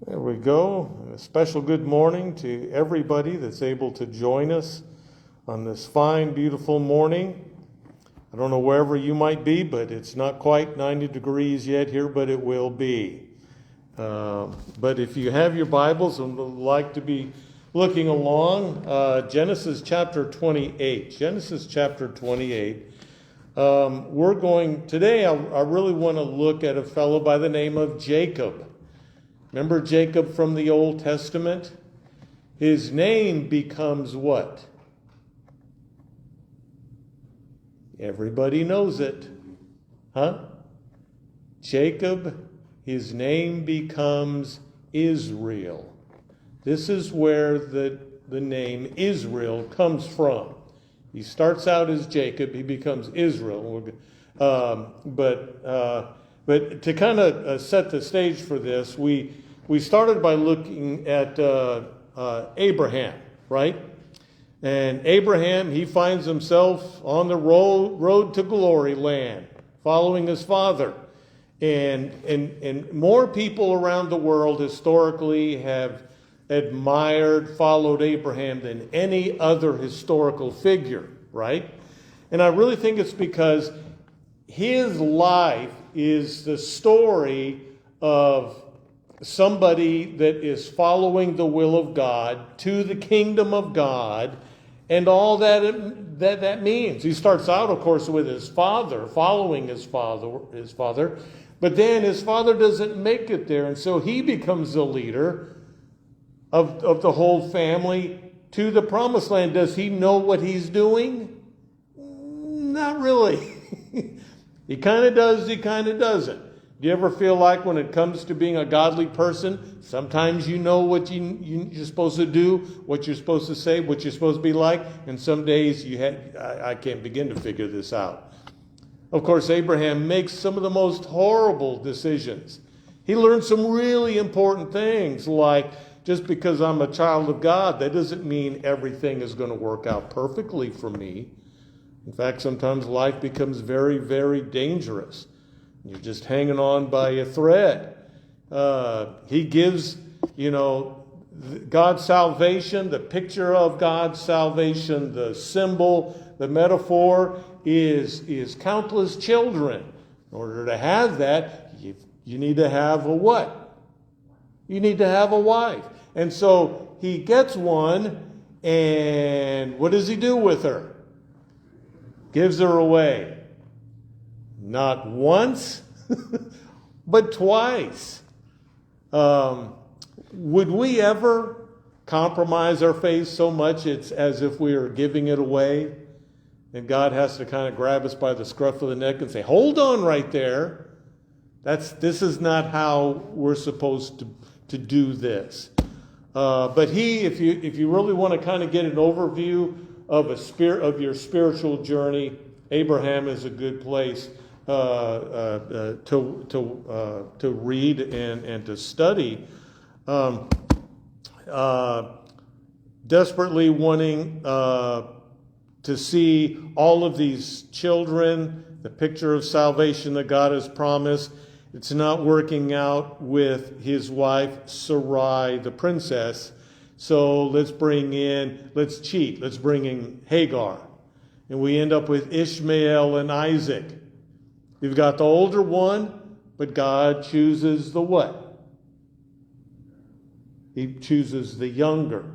There we go. A special good morning to everybody that's able to join us on this fine, beautiful morning. I don't know wherever you might be, but it's not quite 90 degrees yet here, but it will be. But if you have your Bibles and would like to be looking along, Genesis chapter 28. Genesis chapter 28. Today I really want to look at a fellow by the name of Jacob. Remember Jacob from the Old Testament? His name becomes what? Everybody knows it. Huh? Jacob, his name becomes Israel. This is where the name Israel comes from. He starts out as Jacob, he becomes Israel. But to kind of set the stage for this, we started by looking at Abraham, right? And Abraham, he finds himself on the road to glory land, following his father. And more people around the world historically have admired, followed Abraham than any other historical figure, right? And I really think it's because his life is the story of somebody that is following the will of God to the kingdom of God and all that means. He starts out, of course, with his father, following his father, but then his father doesn't make it there, and so he becomes the leader of the whole family to the promised land. Does he know what he's doing? Not really. He kind of does, he kind of doesn't. Do you ever feel like when it comes to being a godly person, sometimes you know what you're supposed to do, what you're supposed to say, what you're supposed to be like, and some days I can't begin to figure this out. Of course, Abraham makes some of the most horrible decisions. He learns some really important things, like just because I'm a child of God, that doesn't mean everything is going to work out perfectly for me. In fact, sometimes life becomes very, very dangerous. You're just hanging on by a thread. He gives, God's salvation, the picture of God's salvation, the symbol, the metaphor is countless children. In order to have that, you need to have a what? You need to have a wife. And so he gets one, and what does he do with her? Gives her away. Not once, but twice. Would we ever compromise our faith so much it's as if we are giving it away? And God has to kind of grab us by the scruff of the neck and say, hold on right there. This is not how we're supposed to do this. But if you really want to kind of get an overview of your spiritual journey, Abraham is a good place to read and to study. Desperately wanting to see all of these children, the picture of salvation that God has promised. It's not working out with his wife Sarai, the princess. So let's cheat. Let's bring in Hagar. And we end up with Ishmael and Isaac. We've got the older one, but God chooses the what? He chooses the younger.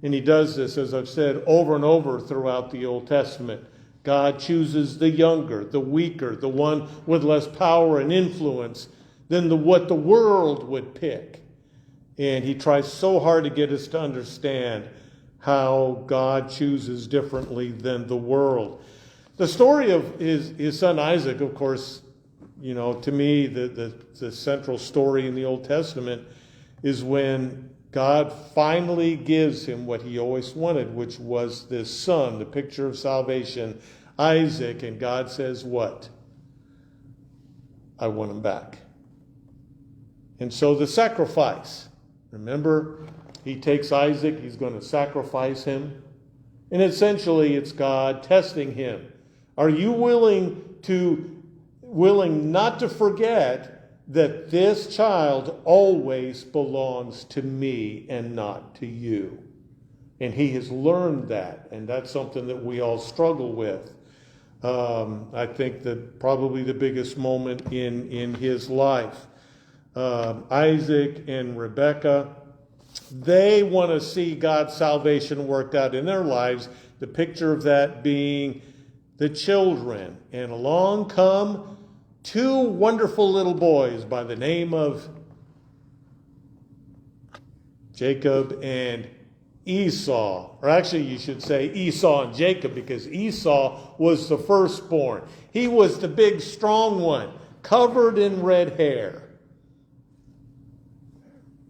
And he does this, as I've said, over and over throughout the Old Testament. God chooses the younger, the weaker, the one with less power and influence than what the world would pick. And he tries so hard to get us to understand how God chooses differently than the world. The story of his son Isaac, of course, to me, the central story in the Old Testament is when God finally gives him what he always wanted, which was this son, the picture of salvation, Isaac. And God says, what? I want him back. And so the sacrifice. Remember, he takes Isaac, he's going to sacrifice him. And essentially, it's God testing him. Are you willing not to forget that this child always belongs to me and not to you. And he has learned that, and that's something that we all struggle with. I think that probably the biggest moment in his life. Isaac and Rebekah, they want to see God's salvation worked out in their lives. The picture of that being the children. And along come two wonderful little boys by the name of Jacob and Esau. Or actually, you should say Esau and Jacob, because Esau was the firstborn. He was the big, strong one, covered in red hair.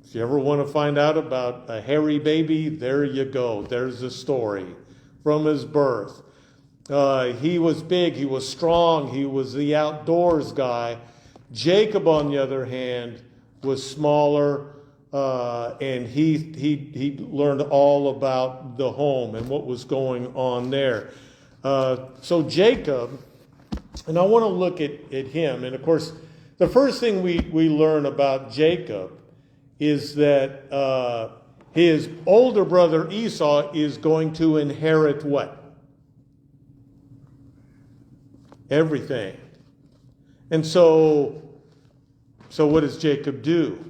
If you ever want to find out about a hairy baby, there you go. There's the story from his birth. He was big, he was strong, he was the outdoors guy. Jacob, on the other hand, was smaller, and he learned all about the home and what was going on there. So Jacob, and I want to look at him, and of course, the first thing we learn about Jacob is that his older brother Esau is going to inherit what? Everything. And so what does Jacob do?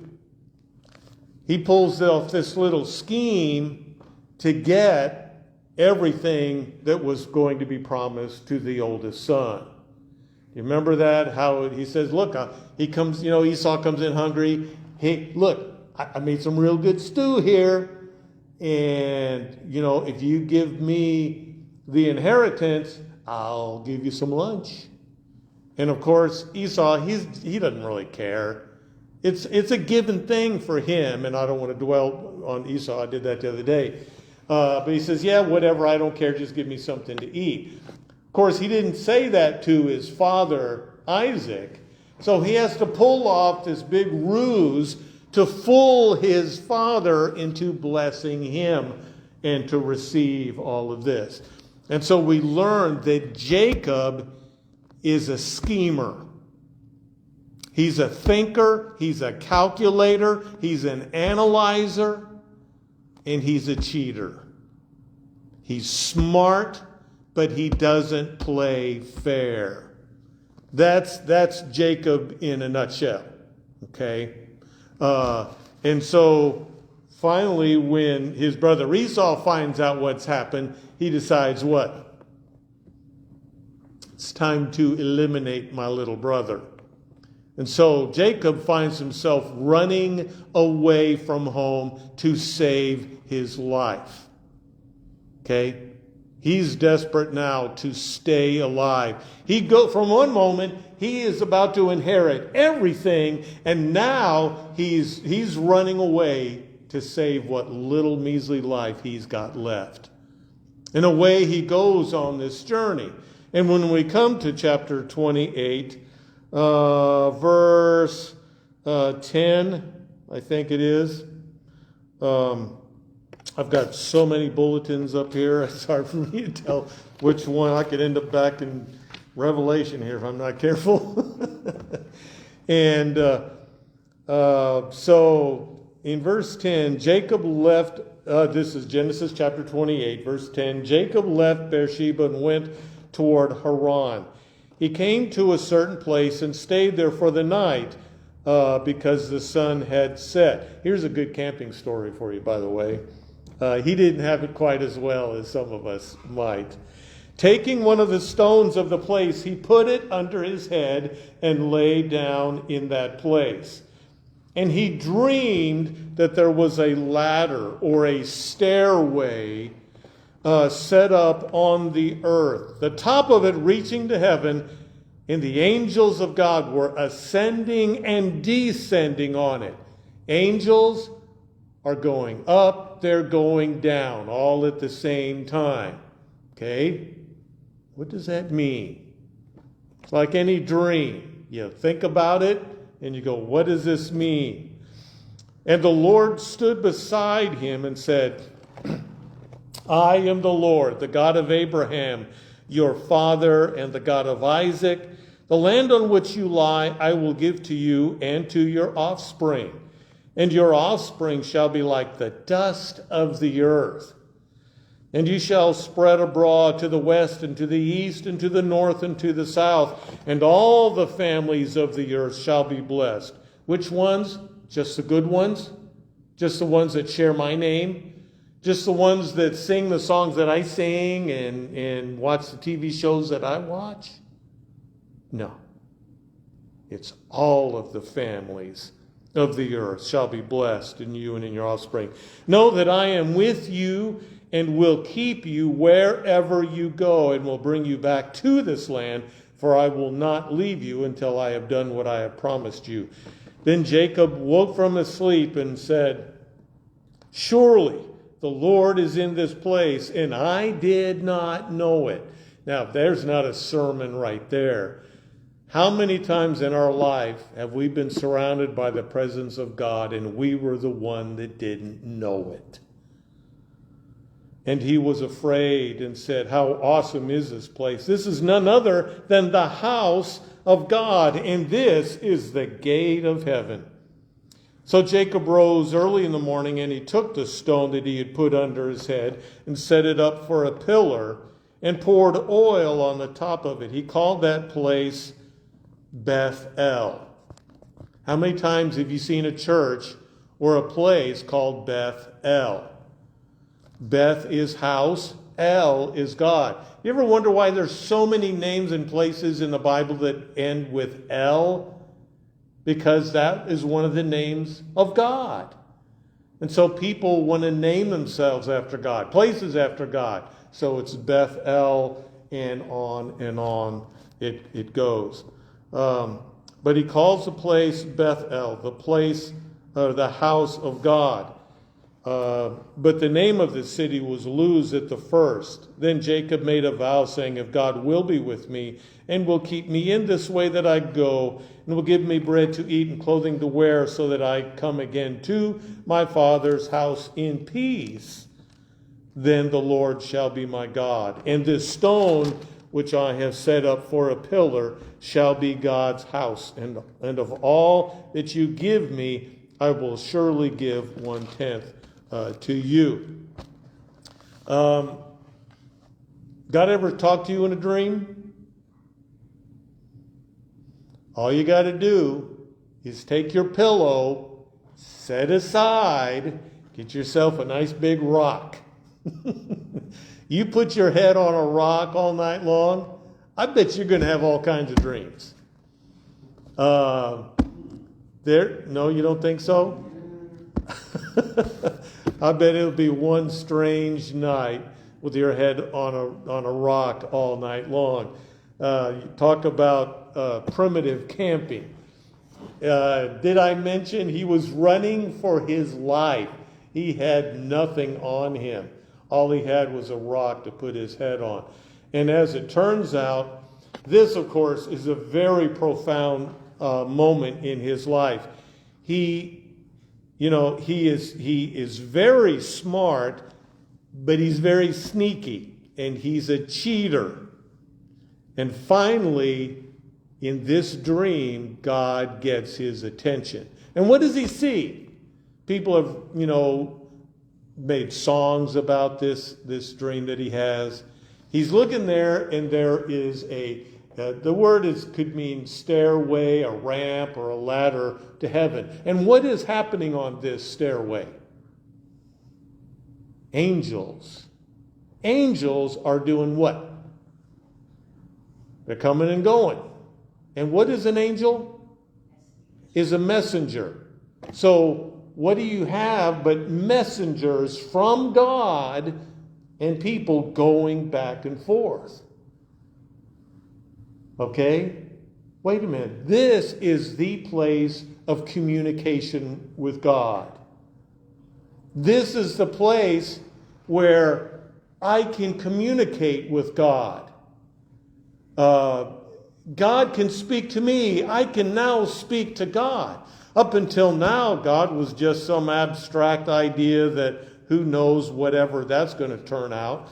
He pulls off this little scheme to get everything that was going to be promised to the oldest son. You remember that? How he says, look, he comes, Esau comes in hungry. Hey, look, I made some real good stew here. And, if you give me the inheritance, I'll give you some lunch. And of course, Esau, he doesn't really care. It's a given thing for him, and I don't want to dwell on Esau. I did that the other day. But he says, yeah, whatever, I don't care, just give me something to eat. Of course, he didn't say that to his father, Isaac. So he has to pull off this big ruse to fool his father into blessing him and to receive all of this. And so we learned that Jacob is a schemer. He's a thinker, he's a calculator, he's an analyzer, and he's a cheater. He's smart, but he doesn't play fair. That's Jacob in a nutshell. Okay? And so finally, when his brother Esau finds out what's happened, he decides what? It's time to eliminate my little brother. And so Jacob finds himself running away from home to save his life. Okay? He's desperate now to stay alive. From one moment, he is about to inherit everything, and now he's running away to save what little measly life he's got left. In a way, he goes on this journey. And when we come to chapter 28, verse 10, I think it is. I've got so many bulletins up here, it's hard for me to tell which one. I could end up back in Revelation here if I'm not careful. And so in verse 10, Jacob left, this is Genesis chapter 28, verse 10. Jacob left Beersheba and went toward Haran. He came to a certain place and stayed there for the night because the sun had set. Here's a good camping story for you, by the way. He didn't have it quite as well as some of us might. Taking one of the stones of the place, he put it under his head and lay down in that place. And he dreamed that there was a ladder or a stairway set up on the earth, the top of it reaching to heaven, and the angels of God were ascending and descending on it. Angels are going up, they're going down, all at the same time. Okay? What does that mean? It's like any dream. You think about it, and you go, what does this mean? And the Lord stood beside him and said, I am the Lord, the God of Abraham, your father, and the God of Isaac. The land on which you lie I will give to you and to your offspring, and your offspring shall be like the dust of the earth. And you shall spread abroad to the west and to the east and to the north and to the south, and all the families of the earth shall be blessed. Which ones? Just the good ones? Just the ones that share my name? Just the ones that sing the songs that I sing and watch the TV shows that I watch? No. It's all of the families of the earth shall be blessed in you and in your offspring. Know that I am with you and will keep you wherever you go and will bring you back to this land, for I will not leave you until I have done what I have promised you. Then Jacob woke from his sleep and said, surely the Lord is in this place, and I did not know it. Now, there's not a sermon right there. How many times in our life have we been surrounded by the presence of God and we were the one that didn't know it? And he was afraid and said, how awesome is this place? This is none other than the house of God, and this is the gate of heaven. So Jacob rose early in the morning, and he took the stone that he had put under his head and set it up for a pillar and poured oil on the top of it. He called that place Beth-el. How many times have you seen a church or a place called Beth-el? Beth is house, El is God. You ever wonder why there's so many names and places in the Bible that end with El? Because that is one of the names of God. And so people want to name themselves after God, places after God. So it's Beth-el, and on it goes. But he calls the place Beth-el, the place, the house of God. But the name of the city was Luz at the first. Then Jacob made a vow, saying, if God will be with me and will keep me in this way that I go, and will give me bread to eat and clothing to wear, so that I come again to my father's house in peace, then the Lord shall be my God. And this stone which I have set up for a pillar shall be God's house. And of all that you give me, I will surely give 1/10 to you. God ever talk to you in a dream? All you got to do is take your pillow, set aside, get yourself a nice big rock. You put your head on a rock all night long, I bet you're going to have all kinds of dreams. No, you don't think so? I bet it'll be one strange night with your head on a rock all night long. You talk about primitive camping. Did I mention he was running for his life? He had nothing on him. All he had was a rock to put his head on. And as it turns out, this, of course, is a very profound moment in his life. He is very smart, but he's very sneaky, and he's a cheater. And finally, in this dream, God gets his attention. And what does he see? People have, made songs about this dream that he has. He's looking there, and there is the word could mean stairway, a ramp, or a ladder to heaven. And what is happening on this stairway? Angels. Angels are doing what? They're coming and going. And what is an angel? Is a messenger. So what do you have but messengers from God and people going back and forth? Okay? Wait a minute. This is the place of communication with God. This is the place where I can communicate with God. God can speak to me. I can now speak to God. Up until now, God was just some abstract idea that who knows whatever that's going to turn out.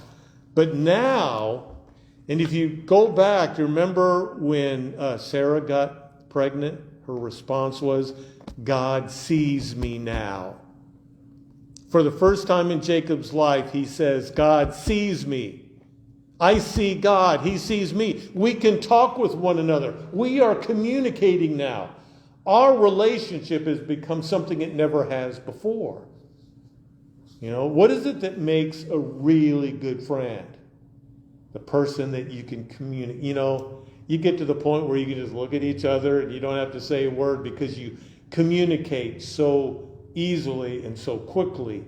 But now, And if you go back, remember when Sarah got pregnant? Her response was, God sees me now. For the first time in Jacob's life, he says, God sees me. I see God. He sees me. We can talk with one another. We are communicating now. Our relationship has become something it never has before. You know, what is it that makes a really good friend? The person that you can communicate. You know, you get to the point where you can just look at each other and you don't have to say a word because you communicate so easily and so quickly.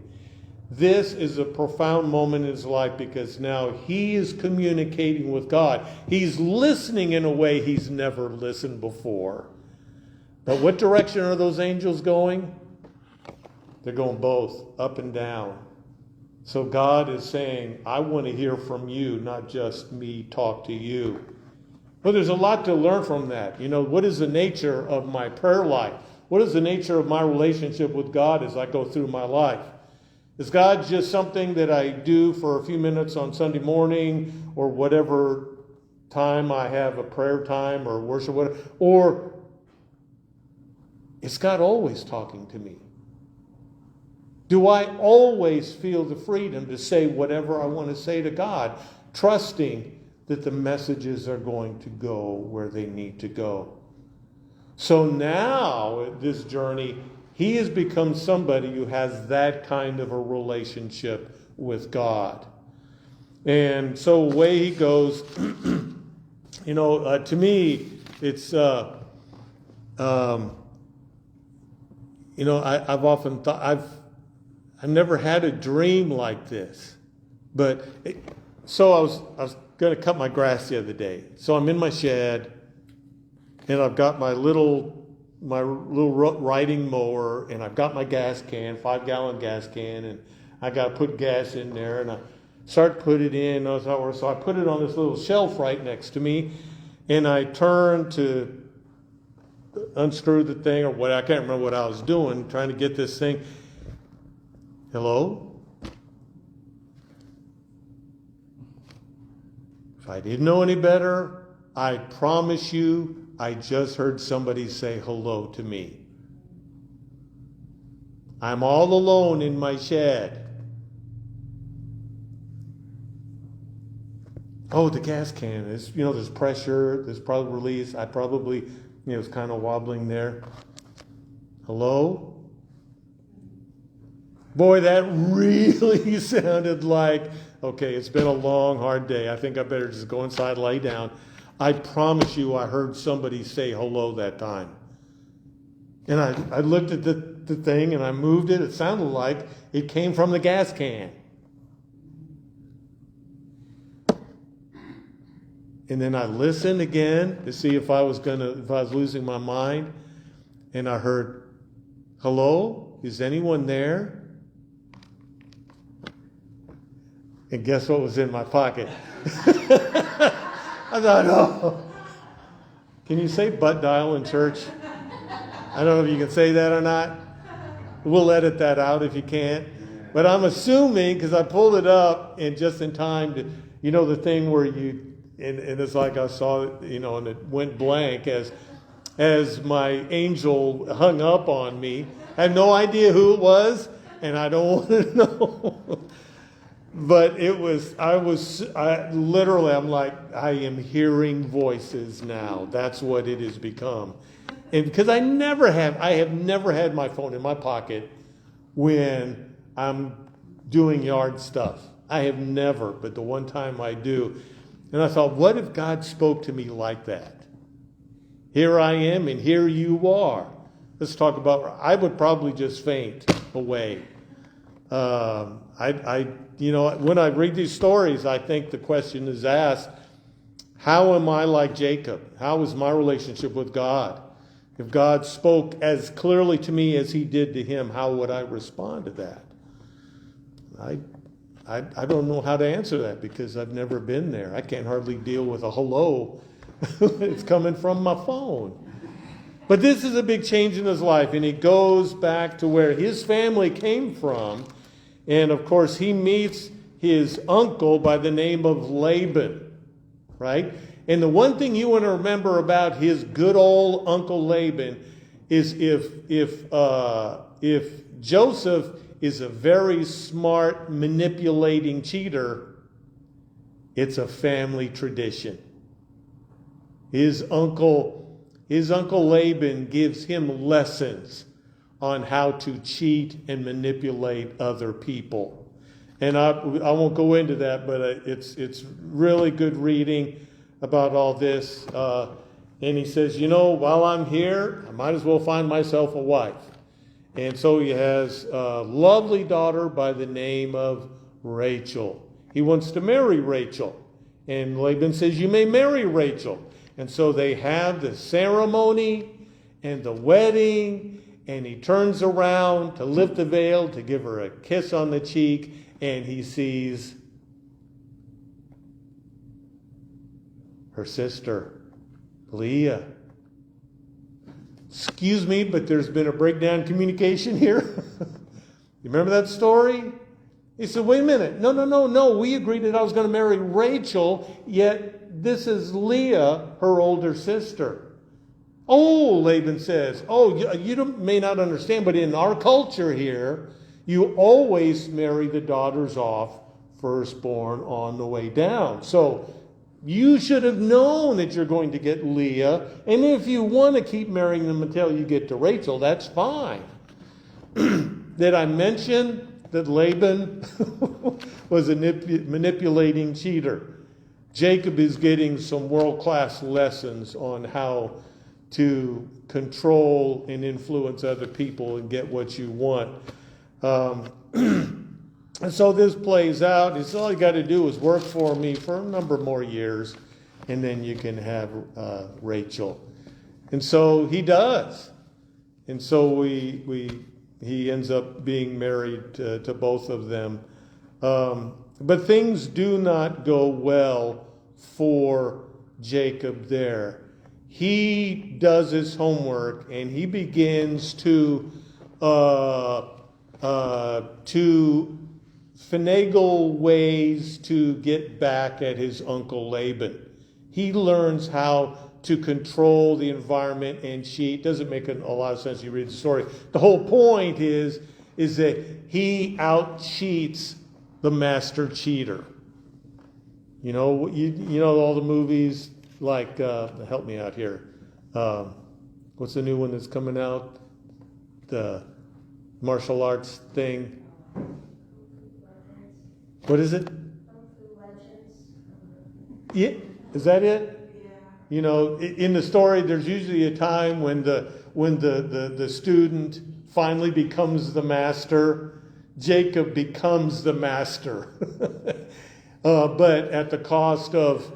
This is a profound moment in his life because now he is communicating with God. He's listening in a way he's never listened before. But what direction are those angels going? They're going both, up and down. So God is saying, I want to hear from you, not just me talk to you. Well, there's a lot to learn from that. You know, what is the nature of my prayer life? What is the nature of my relationship with God as I go through my life? Is God just something that I do for a few minutes on Sunday morning or whatever time I have a prayer time or worship, whatever? Or is God always talking to me? Do I always feel the freedom to say whatever I want to say to God, trusting that the messages are going to go where they need to go? So now, this journey, he has become somebody who has that kind of a relationship with God. And so away he goes. To me, it's, I've often thought, I've never had a dream like this. So I was going to cut my grass the other day. So I'm in my shed, and I've got my little riding mower, and I've got my gas can, 5-gallon gas can, and I got to put gas in there, and I start to put it in. So I put it on this little shelf right next to me, and I turn to unscrew the thing or what. I can't remember what I was doing, trying to get this thing. Hello? If I didn't know any better, I promise you, I just heard somebody say hello to me. I'm all alone in my shed. Oh, the gas can is, there's pressure, there's probably release. I probably, it's kind of wobbling there. Hello? Boy, that really sounded like, okay, it's been a long, hard day. I think I better just go inside, lay down. I promise you I heard somebody say hello that time. And I looked at the thing and I moved it. It sounded like it came from the gas can. And then I listened again to see if I was losing my mind. And I heard, hello? Is anyone there? And guess what was in my pocket? I thought, oh. Can you say butt dial in church? I don't know if you can say that or not. We'll edit that out if you can't. But I'm assuming, because I pulled it up and just in time to, the thing where and it's like I saw it, and it went blank as my angel hung up on me. I have no idea who it was, and I don't want to know. But I'm like, I am hearing voices now. That's what it has become. And because I have never had my phone in my pocket when I'm doing yard stuff. I have never, but the one time I do. And I thought, what if God spoke to me like that? Here I am and here you are. Let's talk about, I would probably just faint away. When I read these stories, I think the question is asked, how am I like Jacob? How is my relationship with God? If God spoke as clearly to me as he did to him, how would I respond to that? I don't know how to answer that because I've never been there. I can't hardly deal with a hello. It's coming from my phone. But this is a big change in his life, and he goes back to where his family came from. And, of course, he meets his uncle by the name of Laban. right? And the one thing you want to remember about his good old Uncle Laban is if Joseph is a very smart, manipulating cheater, it's a family tradition. His uncle Laban gives him lessons on how to cheat and manipulate other people. And I won't go into that, but it's really good reading about all this. And he says, while I'm here, I might as well find myself a wife. And so he has a lovely daughter by the name of Rachel. He wants to marry Rachel. And Laban says, you may marry Rachel. And so they have the ceremony and the wedding, and he turns around to lift the veil to give her a kiss on the cheek, and he sees her sister, Leah. Excuse me, but there's been a breakdown in communication here. You remember that story? He said, wait a minute. No. We agreed that I was going to marry Rachel, yet this is Leah, her older sister. Oh, Laban says, you may not understand, but in our culture here, you always marry the daughters off firstborn on the way down. So you should have known that you're going to get Leah. And if you want to keep marrying them until you get to Rachel, that's fine. Did I mention that Laban was a manipulating cheater? Jacob is getting some world-class lessons on how to control and influence other people and get what you want. And so this plays out. It's all you got to do is work for me for a number more years, and then you can have Rachel. And so he does. And so he ends up being married to both of them. But things do not go well for Jacob there. He does his homework, and he begins to finagle ways to get back at his uncle Laban. He learns how to control the environment and cheat. Doesn't make a lot of sense. You read the story. The whole point is that he out-cheats the master cheater. You know all the movies like help me out here. What's the new one that's coming out? The martial arts thing. What is it? Yeah, is that it? Yeah. In the story, there's usually a time when the student finally becomes the master. Jacob becomes the master, but at the cost of,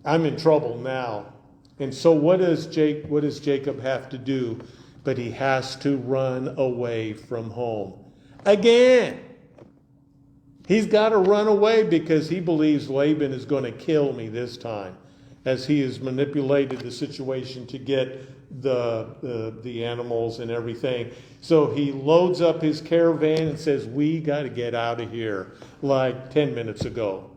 I'm in trouble now. And so what does Jacob have to do? But he has to run away from home. Again, he's got to run away because he believes Laban is going to kill me this time, as he has manipulated the situation to get the animals and everything. So he loads up his caravan and says, we got to get out of here like 10 minutes ago,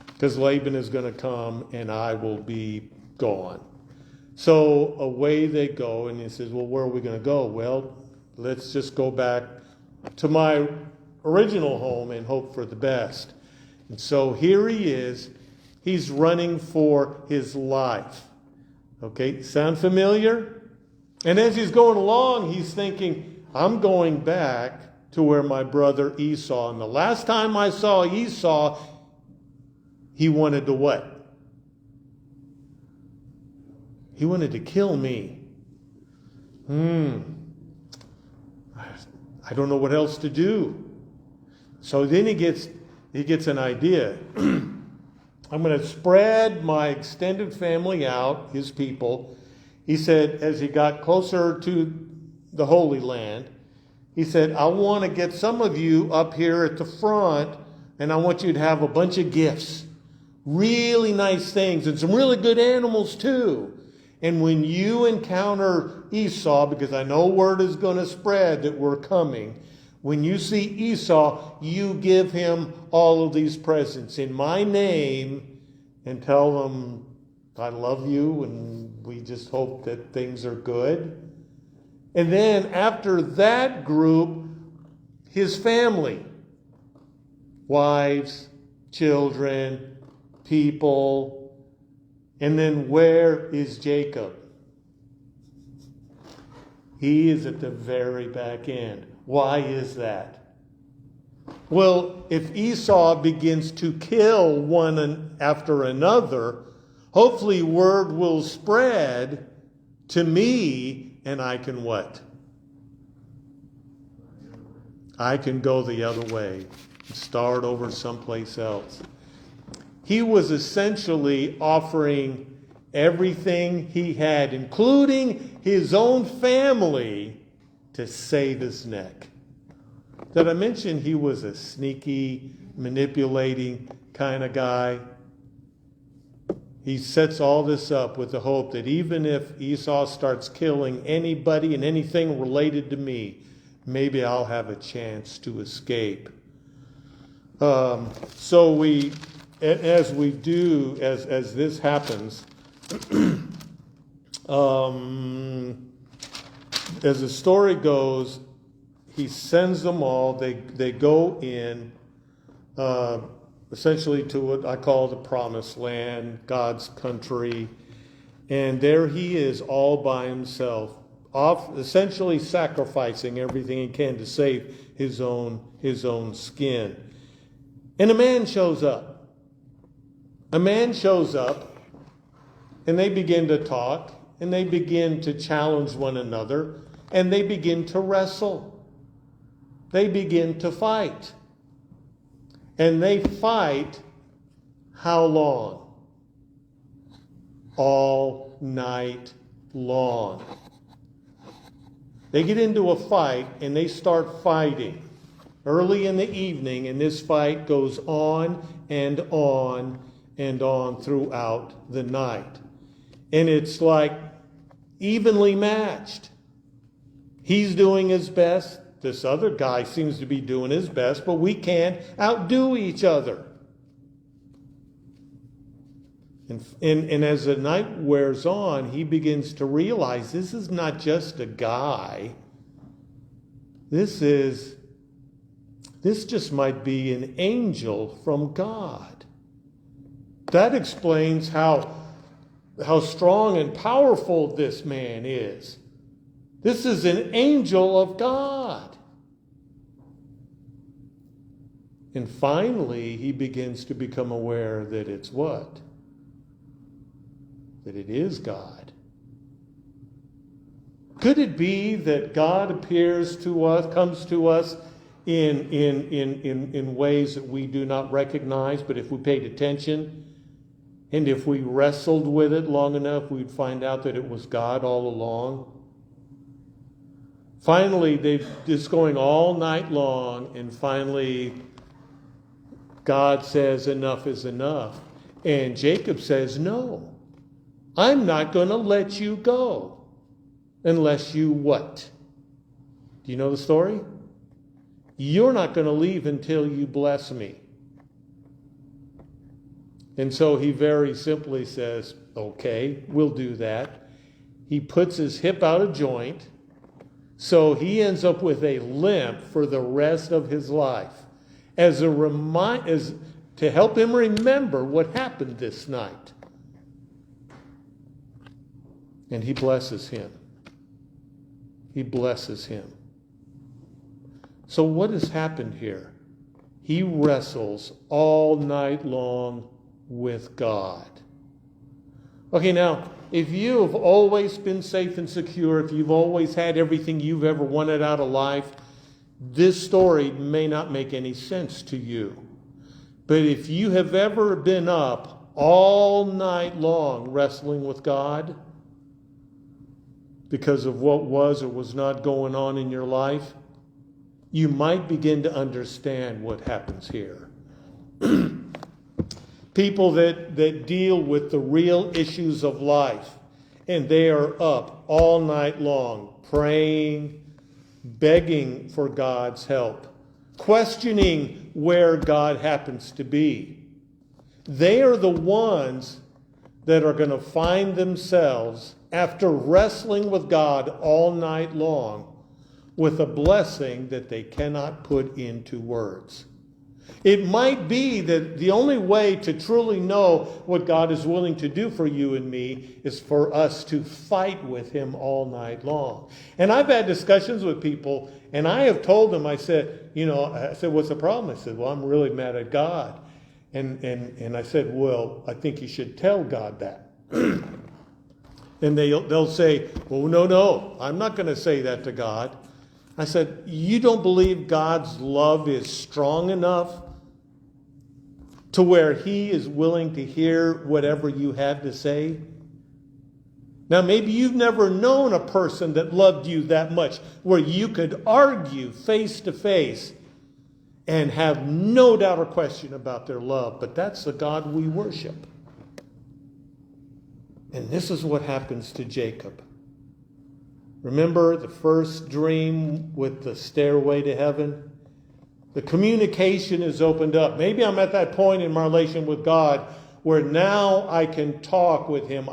because Laban is going to come and I will be gone. So away they go, and he says, well, where are we going to go? Well, let's just go back to my original home and hope for the best. And so here he is. He's running for his life. Okay, sound familiar? And as he's going along, he's thinking, I'm going back to where my brother Esau. And the last time I saw Esau, he wanted to what? He wanted to kill me. I don't know what else to do. So then he gets an idea. I'm going to spread my extended family out, his people. He said, as he got closer to the Holy Land, he said, I want to get some of you up here at the front, and I want you to have a bunch of gifts. Really nice things, and some really good animals too. And when you encounter Esau, because I know word is going to spread that we're coming, When you see Esau, you give him all of these presents in my name and tell him, I love you and we just hope that things are good. And then after that group, his family, wives, children, people. And then where is Jacob? He is at the very back end. Why is that? Well, if Esau begins to kill one after another, hopefully word will spread to me and I can what? I can go the other way and start over someplace else. He was essentially offering everything he had, including his own family, to save his neck. Did I mention he was a sneaky, manipulating kind of guy? He sets all this up with the hope that even if Esau starts killing anybody and anything related to me, maybe I'll have a chance to escape. So we, as this happens, as the story goes, he sends them all. They go in, essentially to what I call the promised land, God's country. And there he is all by himself, essentially sacrificing everything he can to save his own skin. And a man shows up. And they begin to talk, and they begin to challenge one another, and they begin to wrestle. They begin to fight. And they fight how long? All night long. They get into a fight and they start fighting early in the evening, and this fight goes on and on and on throughout the night. And it's like evenly matched. He's doing his best. This other guy seems to be doing his best, but we can't outdo each other. And as the night wears on, he begins to realize this is not just a guy. This just might be an angel from God. That explains how strong and powerful this man is. This is an angel of God. And finally, he begins to become aware that it's what? That it is God. Could it be that God appears to us, comes to us in ways that we do not recognize, but if we paid attention and if we wrestled with it long enough, we'd find out that it was God all along? Finally, they're just going all night long, and finally God says enough is enough. And Jacob says, no, I'm not going to let you go unless you what? Do you know the story? You're not going to leave until you bless me. And so he very simply says, okay, we'll do that. He puts his hip out of joint. So he ends up with a limp for the rest of his life as to help him remember what happened this night. And he blesses him. He blesses him. So what has happened here? He wrestles all night long with God. Okay, now, if you have always been safe and secure, if you've always had everything you've ever wanted out of life, this story may not make any sense to you. But if you have ever been up all night long wrestling with God because of what was or was not going on in your life, you might begin to understand what happens here. People that deal with the real issues of life, and they are up all night long praying, begging for God's help, questioning where God happens to be. They are the ones that are going to find themselves, after wrestling with God all night long, with a blessing that they cannot put into words. It might be that the only way to truly know what God is willing to do for you and me is for us to fight with him all night long. And I've had discussions with people, and I have told them, I said, what's the problem? I said, well, I'm really mad at God. And I said, well, I think you should tell God that. And they'll say, well, no, I'm not going to say that to God. I said, you don't believe God's love is strong enough to where he is willing to hear whatever you have to say? Now, maybe you've never known a person that loved you that much, where you could argue face to face and have no doubt or question about their love. But that's the God we worship. And this is what happens to Jacob. Remember the first dream with the stairway to heaven? The communication is opened up. Maybe I'm at that point in my relation with God where now I can talk with him.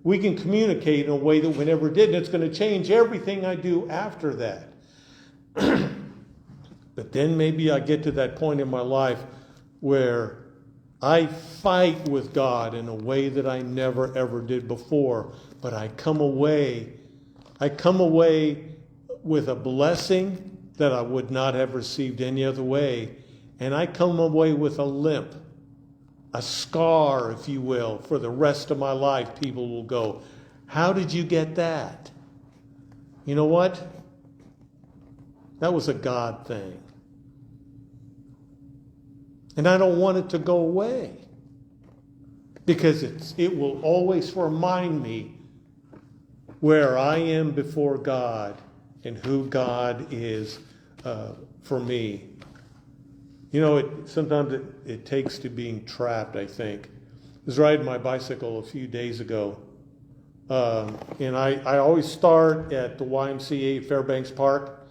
We can communicate in a way that we never did. And it's going to change everything I do after that. But then maybe I get to that point in my life where I fight with God in a way that I never ever did before. But I come away with a blessing that I would not have received any other way. And I come away with a limp, a scar, if you will, for the rest of my life. People will go, how did you get that? You know what? That was a God thing. And I don't want it to go away, because it will always remind me where I am before God and who God is for me. Sometimes it takes to being trapped, I think. I was riding my bicycle a few days ago, and I always start at the YMCA Fairbanks Park.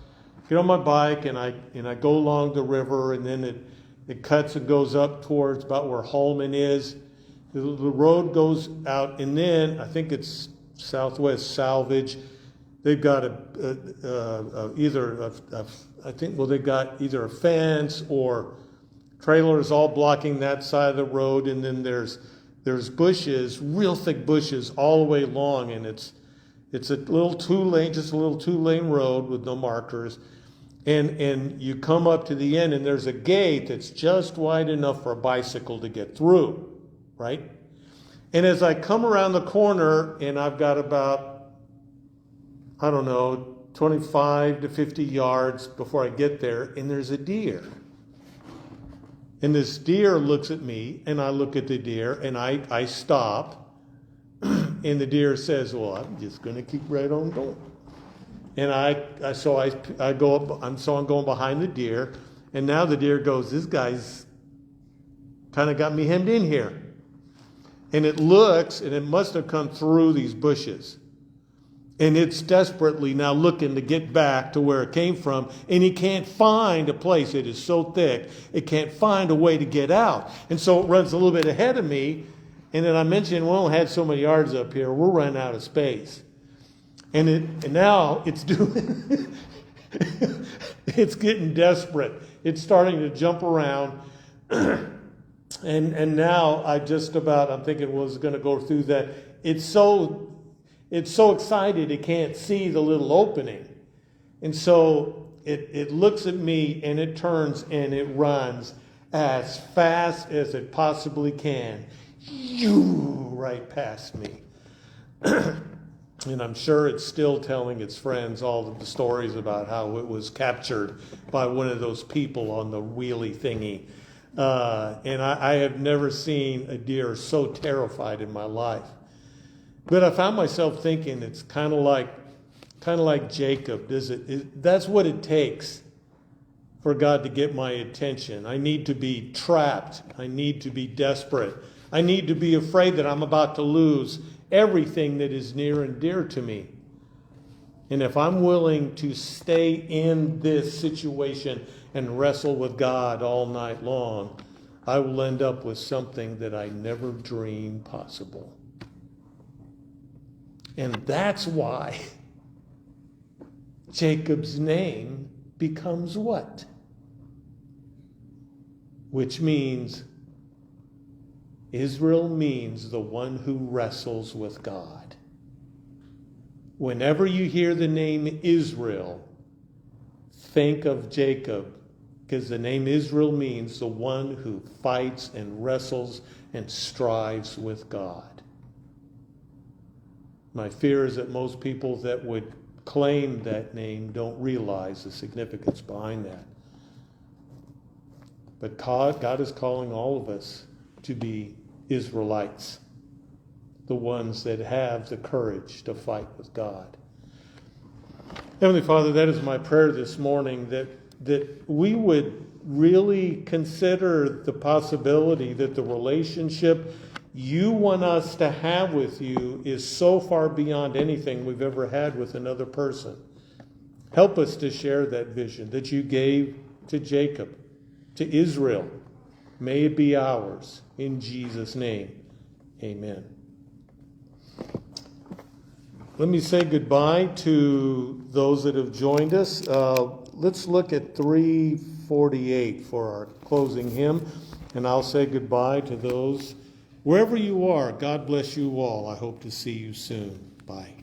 Get on my bike, and I go along the river, and then it cuts and goes up towards about where Holman is. The road goes out, and then I think it's Southwest Salvage. They've got they've got either a fence or trailers all blocking that side of the road, and then there's bushes, real thick bushes all the way along, and it's a little two-lane road with no markers, and you come up to the end, and there's a gate that's just wide enough for a bicycle to get through, right? And as I come around the corner, and I've got about, 25 to 50 yards before I get there, and there's a deer. And this deer looks at me, and I look at the deer, and I stop, and the deer says, well, I'm just going to keep right on going. And I go up, I'm going behind the deer, and now the deer goes, this guy's kind of got me hemmed in here. And it looks, and it must have come through these bushes. And it's desperately now looking to get back to where it came from. And he can't find a place. It is so thick, it can't find a way to get out. And so it runs a little bit ahead of me. And then I mentioned we only had so many yards up here. We're running out of space. And now it's doing, it's getting desperate. It's starting to jump around. And now I'm thinking it was going to go through that. It's so excited it can't see the little opening. And so it looks at me, and it turns and it runs as fast as it possibly can. Right past me. And I'm sure it's still telling its friends all of the stories about how it was captured by one of those people on the wheelie thingy. And I have never seen a deer so terrified in my life. But I found myself thinking it's kind of like Jacob. That's what it takes for God to get my attention. I need to be trapped. I need to be desperate. I need to be afraid that I'm about to lose everything that is near and dear to me. And if I'm willing to stay in this situation and wrestle with God all night long, I will end up with something that I never dreamed possible. And that's why Jacob's name becomes what? Which means Israel means the one who wrestles with God. Whenever you hear the name Israel, think of Jacob, because the name Israel means the one who fights and wrestles and strives with God. My fear is that most people that would claim that name don't realize the significance behind that. But God is calling all of us to be Israelites, the ones that have the courage to fight with God. Heavenly Father, that is my prayer this morning, that we would really consider the possibility that the relationship you want us to have with you is so far beyond anything we've ever had with another person. Help us to share that vision that you gave to Jacob, to Israel. May it be ours. In Jesus' name, amen. Let me say goodbye to those that have joined us. Let's look at 348 for our closing hymn, and I'll say goodbye to those. Wherever you are, God bless you all. I hope to see you soon. Bye.